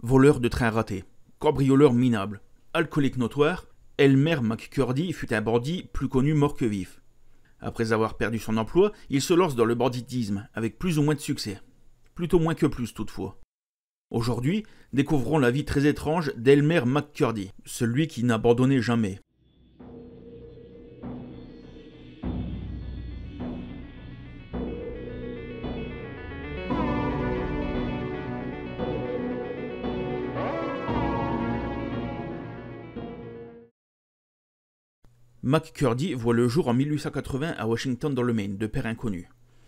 voleur de train raté, cambrioleur minable, alcoolique notoire, Elmer McCurdy fut un bandit plus connu mort que vif. Après avoir perdu son emploi, il se lance dans le banditisme, avec plus ou moins de succès. Plutôt moins que plus toutefois. Aujourd'hui, découvrons la vie très étrange d'Elmer McCurdy, celui qui n'abandonnait jamais. McCurdy voit le jour en 1880 à Washington dans le Maine, de père inconnu.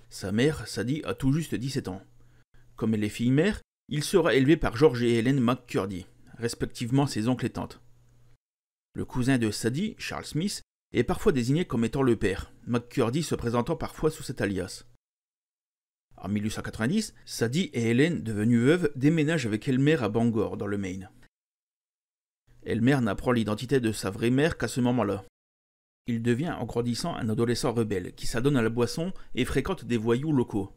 Sa mère, Sadie, a tout juste 17 ans. Comme elle est fille-mère, il sera élevé par George et Helen McCurdy, respectivement ses oncles et tantes. Le cousin de Sadie, Charles Smith, est parfois désigné comme étant le père, McCurdy se présentant parfois sous cet alias. En 1890, Sadie et Helen, devenues veuves, déménagent avec Elmer à Bangor, dans le Maine. Elmer n'apprend l'identité de sa vraie mère qu'à ce moment-là. Il devient en grandissant un adolescent rebelle qui s'adonne à la boisson et fréquente des voyous locaux.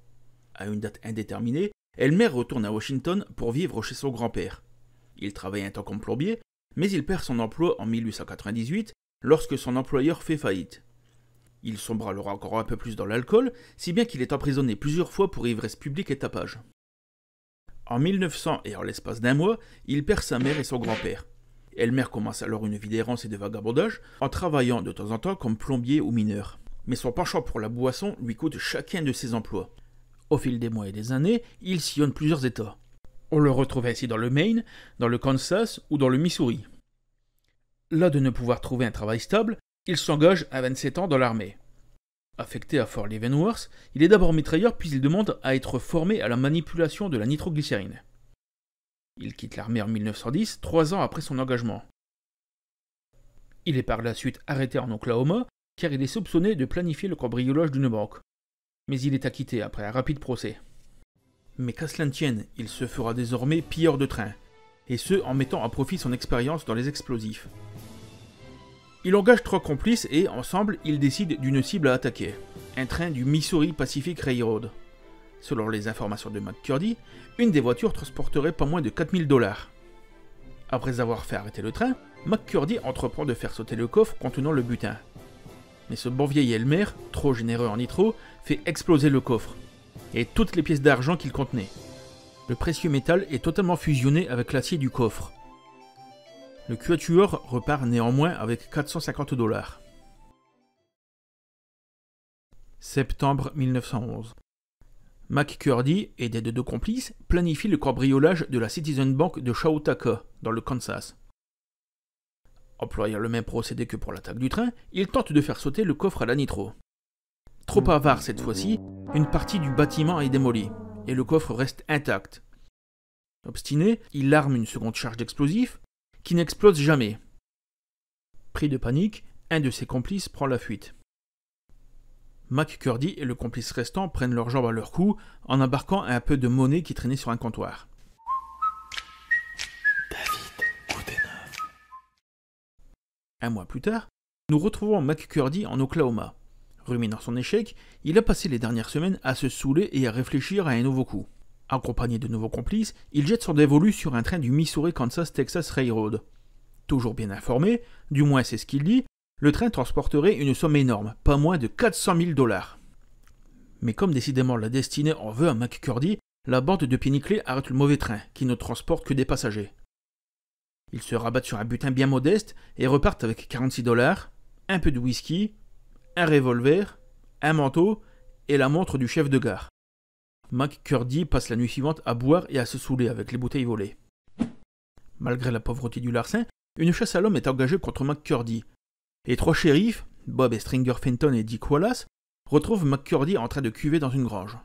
À une date indéterminée, Elmer retourne à Washington pour vivre chez son grand-père. Il travaille un temps comme plombier, mais il perd son emploi en 1898 lorsque son employeur fait faillite. Il sombre alors encore un peu plus dans l'alcool, si bien qu'il est emprisonné plusieurs fois pour ivresse publique et tapage. En 1900 et en l'espace d'un mois, il perd sa mère et son grand-père. Elmer commence alors une vie d'errance et de vagabondage, en travaillant de temps en temps comme plombier ou mineur. Mais son penchant pour la boisson lui coûte chacun de ses emplois. Au fil des mois et des années, il sillonne plusieurs États. On le retrouve ainsi dans le Maine, dans le Kansas ou dans le Missouri. Là de ne pouvoir trouver un travail stable, il s'engage à 27 ans dans l'armée. Affecté à Fort Leavenworth, il est d'abord mitrailleur puis il demande à être formé à la manipulation de la nitroglycérine. Il quitte l'armée en 1910, 3 ans après son engagement. Il est par la suite arrêté en Oklahoma, car il est soupçonné de planifier le cambriolage d'une banque. Mais il est acquitté après un rapide procès. Mais qu'à cela ne tienne, il se fera désormais pilleur de train, et ce en mettant à profit son expérience dans les explosifs. Il engage 3 complices et, ensemble, ils décident d'une cible à attaquer, un train du Missouri Pacific Railroad. Selon les informations de McCurdy, une des voitures transporterait pas moins de 4000 $. Après avoir fait arrêter le train, McCurdy entreprend de faire sauter le coffre contenant le butin. Mais ce bon vieil Elmer, trop généreux en nitro, fait exploser le coffre, et toutes les pièces d'argent qu'il contenait. Le précieux métal est totalement fusionné avec l'acier du coffre. Le quatuor repart néanmoins avec 450 $. Septembre 1911. McCurdy, aidé de 2 complices, planifie le cambriolage de la Citizen Bank de Chautauqua, dans le Kansas. Employant le même procédé que pour l'attaque du train, il tente de faire sauter le coffre à la nitro. Trop avare cette fois-ci, une partie du bâtiment est démolie, et le coffre reste intact. Obstiné, il arme une seconde charge d'explosifs, qui n'explose jamais. Pris de panique, un de ses complices prend la fuite. McCurdy et le complice restant prennent leurs jambes à leur cou en embarquant un peu de monnaie qui traînait sur un comptoir. David Goodenough. Un mois plus tard, nous retrouvons McCurdy en Oklahoma. Ruminant son échec, il a passé les dernières semaines à se saouler et à réfléchir à un nouveau coup. Accompagné de nouveaux complices, il jette son dévolu sur un train du Missouri-Kansas-Texas Railroad. Toujours bien informé, du moins c'est ce qu'il dit, le train transporterait une somme énorme, pas moins de 400 000 $. Mais comme décidément la destinée en veut à McCurdy, la bande de pieds nickelés arrête le mauvais train, qui ne transporte que des passagers. Ils se rabattent sur un butin bien modeste et repartent avec 46 $, un peu de whisky, un revolver, un manteau et la montre du chef de gare. McCurdy passe la nuit suivante à boire et à se saouler avec les bouteilles volées. Malgré la pauvreté du larcin, une chasse à l'homme est engagée contre McCurdy. Les 3 shérifs, Bob et Stringer Fenton et Dick Wallace, retrouvent McCurdy en train de cuver dans une grange.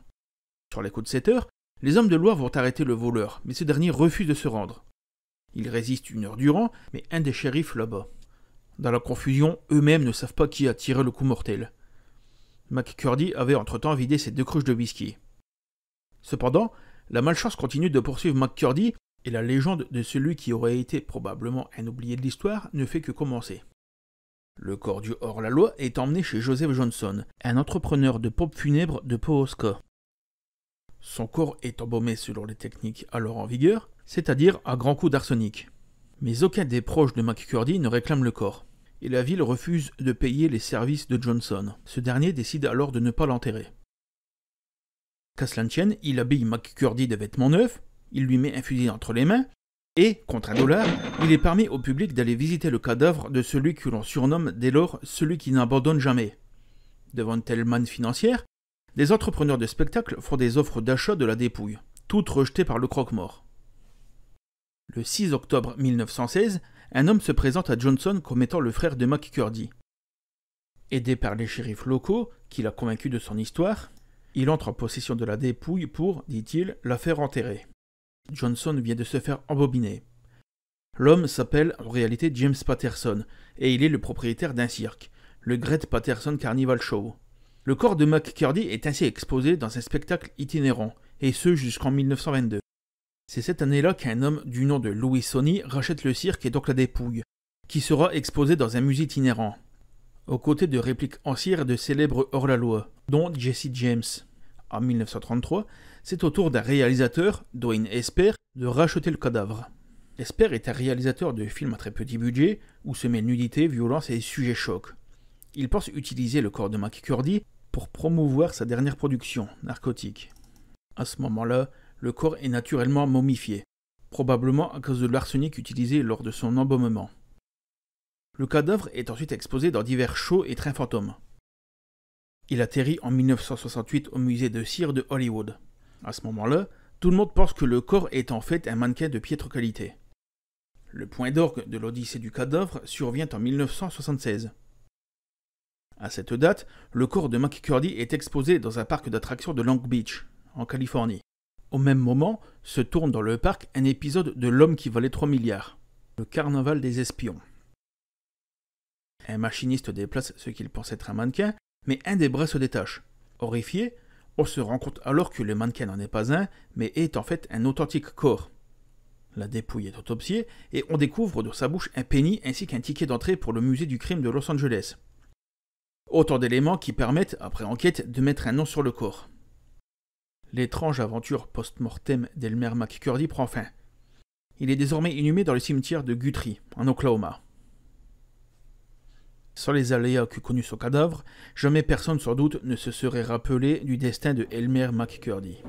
Sur les coups de 7 heures, les hommes de loi vont arrêter le voleur, mais ce dernier refuse de se rendre. Il résiste 1 heure durant, mais un des shérifs l'abat. Dans la confusion, eux-mêmes ne savent pas qui a tiré le coup mortel. McCurdy avait entre-temps vidé ses 2 cruches de whisky. Cependant, la malchance continue de poursuivre McCurdy, et la légende de celui qui aurait été probablement un oublié de l'histoire ne fait que commencer. Le corps du hors-la-loi est emmené chez Joseph Johnson, un entrepreneur de pompes funèbres de Pawhuska. Son corps est embaumé selon les techniques alors en vigueur, c'est-à-dire à grands coups d'arsenic. Mais aucun des proches de McCurdy ne réclame le corps, et la ville refuse de payer les services de Johnson. Ce dernier décide alors de ne pas l'enterrer. Qu'à cela ne tienne, il habille McCurdy de vêtements neufs, il lui met un fusil entre les mains, et, contre $1, il est permis au public d'aller visiter le cadavre de celui que l'on surnomme dès lors celui qui n'abandonne jamais. Devant une telle manne financière, des entrepreneurs de spectacle font des offres d'achat de la dépouille, toutes rejetées par le croque-mort. Le 6 octobre 1916, un homme se présente à Johnson comme étant le frère de McCurdy. Aidé par les shérifs locaux, qui l'a convaincu de son histoire, il entre en possession de la dépouille pour, dit-il, la faire enterrer. Johnson vient de se faire embobiner. L'homme s'appelle en réalité James Patterson, et il est le propriétaire d'un cirque, le Great Patterson Carnival Show. Le corps de McCurdy est ainsi exposé dans un spectacle itinérant, et ce jusqu'en 1922. C'est cette année-là qu'un homme du nom de Louis Sony rachète le cirque et donc la dépouille, qui sera exposée dans un musée itinérant, aux côtés de répliques anciennes de célèbres hors-la-loi, dont Jesse James. En 1933, c'est au tour d'un réalisateur, Dwayne Esper, de racheter le cadavre. Esper est un réalisateur de films à très petit budget, où se mêlent nudité, violence et sujets chocs. Il pense utiliser le corps de McCurdy pour promouvoir sa dernière production, Narcotique. À ce moment-là, le corps est naturellement momifié, probablement à cause de l'arsenic utilisé lors de son embaumement. Le cadavre est ensuite exposé dans divers shows et trains fantômes. Il atterrit en 1968 au musée de cire de Hollywood. À ce moment-là, tout le monde pense que le corps est en fait un mannequin de piètre qualité. Le point d'orgue de l'Odyssée du cadavre survient en 1976. À cette date, le corps de McCurdy est exposé dans un parc d'attractions de Long Beach, en Californie. Au même moment, se tourne dans le parc un épisode de L'homme qui valait 3 milliards, le carnaval des espions. Un machiniste déplace ce qu'il pense être un mannequin, mais un des bras se détache. Horrifié, on se rend compte alors que le mannequin n'en est pas un, mais est en fait un authentique corps. La dépouille est autopsiée et on découvre dans sa bouche un penny ainsi qu'un ticket d'entrée pour le musée du crime de Los Angeles. Autant d'éléments qui permettent, après enquête, de mettre un nom sur le corps. L'étrange aventure post-mortem d'Elmer McCurdy prend fin. Il est désormais inhumé dans le cimetière de Guthrie, en Oklahoma. Sans les aléas que connut son cadavre, jamais personne sans doute ne se serait rappelé du destin de Elmer McCurdy.